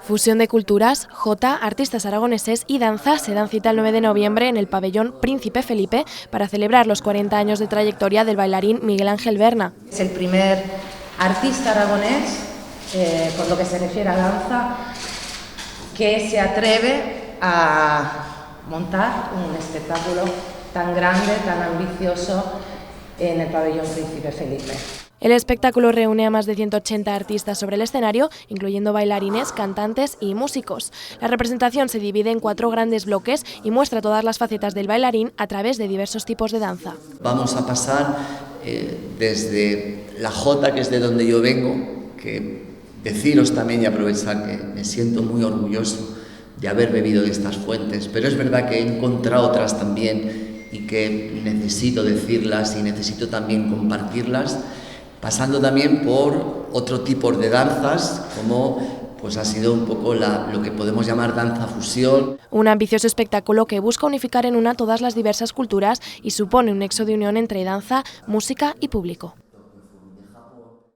Fusión de culturas, jota, artistas aragoneses y danza se dan cita el 9 de noviembre en el pabellón Príncipe Felipe para celebrar los 40 años de trayectoria del bailarín Miguel Ángel Berna. Es el primer artista aragonés, por lo que se refiere a danza, que se atreve a montar un espectáculo tan grande, tan ambicioso en el pabellón Príncipe Felipe. El espectáculo reúne a más de 180 artistas sobre el escenario, incluyendo bailarines, cantantes y músicos. La representación se divide en 4 grandes bloques y muestra todas las facetas del bailarín a través de diversos tipos de danza. Vamos a pasar desde la jota, que es de donde yo vengo, que deciros también y aprovechar que me siento muy orgulloso de haber bebido de estas fuentes, pero es verdad que he encontrado otras también y que necesito decirlas y necesito también compartirlas, pasando también por otro tipo de danzas, como pues ha sido un poco lo que podemos llamar danza fusión. Un ambicioso espectáculo que busca unificar en una todas las diversas culturas y supone un nexo de unión entre danza, música y público.